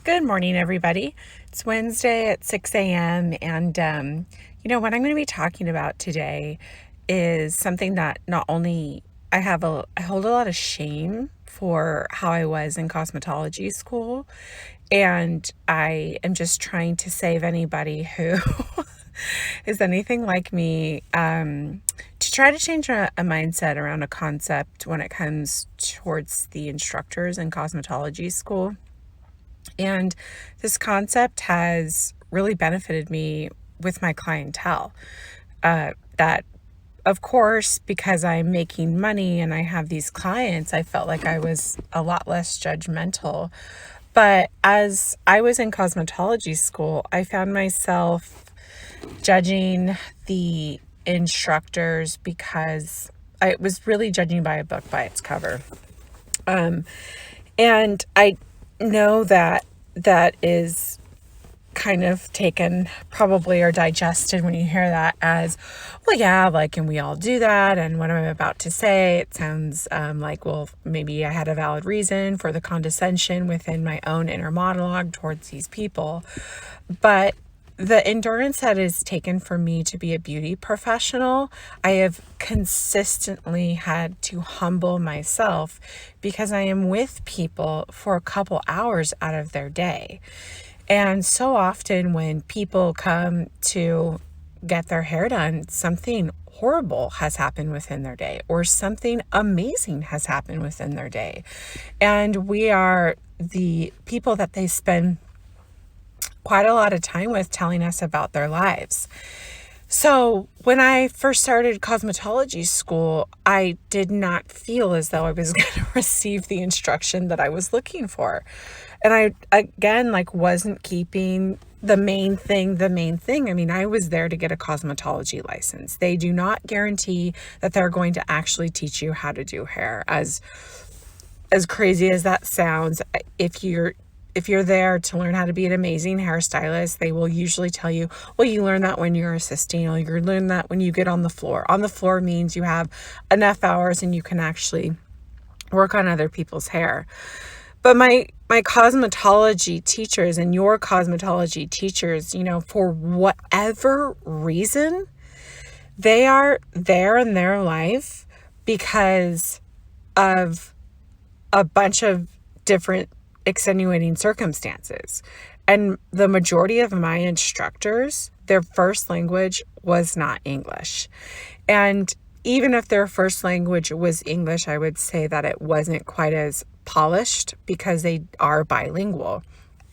Good morning, everybody. It's Wednesday at 6 a.m. And, what I'm going to be talking about today is something that not only I hold a lot of shame for how I was in cosmetology school. And I am just trying to save anybody who is anything like me, to try to change a mindset around a concept when it comes towards the instructors in cosmetology school. And this concept has really benefited me with my clientele. That, of course, because I'm making money and I have these clients, I felt like I was a lot less judgmental. But as I was in cosmetology school, I found myself judging the instructors because I was really judging by a book by its cover. And I know that is kind of taken probably or digested when you hear that as, well, yeah, like, and we all do that. And what I'm about to say, it sounds like, well, maybe I had a valid reason for the condescension within my own inner monologue towards these people. But the endurance that is taken for me to be a beauty professional, I have consistently had to humble myself because I am with people for a couple hours out of their day. And so often when people come to get their hair done, something horrible has happened within their day or something amazing has happened within their day. And we are the people that they spend quite a lot of time with telling us about their lives. So when I first started cosmetology school, I did not feel as though I was going to receive the instruction that I was looking for. And I, again, wasn't keeping the main thing. I mean, I was there to get a cosmetology license. They do not guarantee that they're going to actually teach you how to do hair. As crazy as that sounds, if you're there to learn how to be an amazing hairstylist, they will usually tell you, well, you learn that when you're assisting, or you learn that when you get on the floor. On the floor means you have enough hours and you can actually work on other people's hair. But my cosmetology teachers and your cosmetology teachers, for whatever reason, they are there in their life because of a bunch of different extenuating circumstances. And the majority of my instructors, their first language was not English. And even if their first language was English, I would say that it wasn't quite as polished because they are bilingual.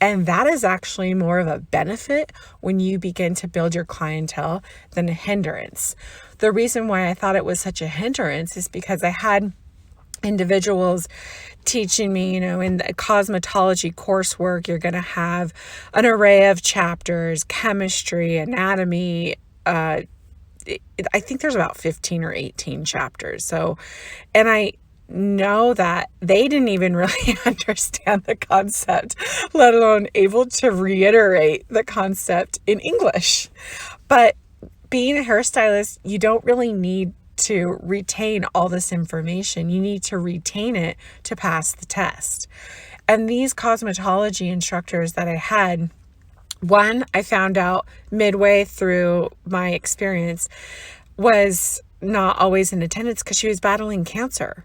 And that is actually more of a benefit when you begin to build your clientele than a hindrance. The reason why I thought it was such a hindrance is because I had individuals teaching me, in the cosmetology coursework, you're going to have an array of chapters, chemistry, anatomy. I think there's about 15 or 18 chapters. So, and I know that they didn't even really understand the concept, let alone able to reiterate the concept in English. But being a hairstylist, you don't really need to retain all this information. You need to retain it to pass the test. And these cosmetology instructors that I had, one, I found out midway through my experience, was not always in attendance because she was battling cancer.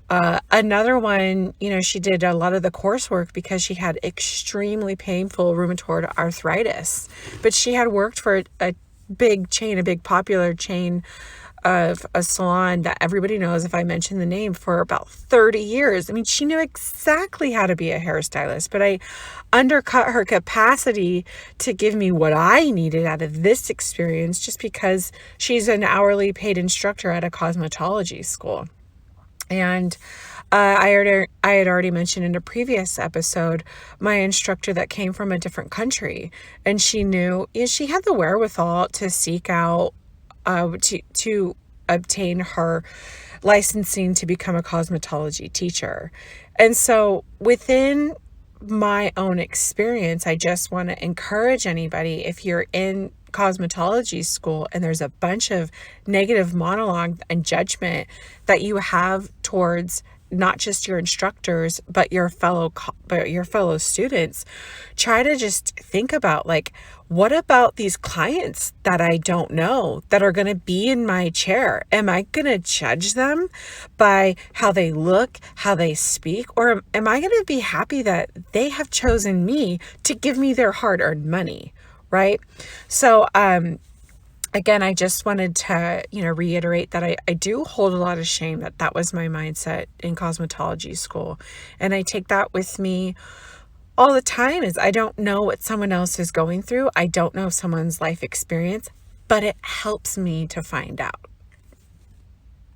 Another one, she did a lot of the coursework because she had extremely painful rheumatoid arthritis, but she had worked for a big popular chain of a salon that everybody knows if I mention the name, for about 30 years. I mean, she knew exactly how to be a hairstylist, but I undercut her capacity to give me what I needed out of this experience just because she's an hourly paid instructor at a cosmetology school. And I had already mentioned in a previous episode my instructor that came from a different country, and she knew she had the wherewithal to seek out to obtain her licensing to become a cosmetology teacher. And so within my own experience, I just want to encourage anybody, if you're in cosmetology school and there's a bunch of negative monologue and judgment that you have towards not just your instructors, but your fellow students, try to just think about, like, what about these clients that I don't know that are going to be in my chair? Am I going to judge them by how they look, how they speak, or am I going to be happy that they have chosen me to give me their hard-earned money, right? So, again, I just wanted to, reiterate that I do hold a lot of shame that was my mindset in cosmetology school. And I take that with me all the time. Is I don't know what someone else is going through. I don't know someone's life experience, but it helps me to find out.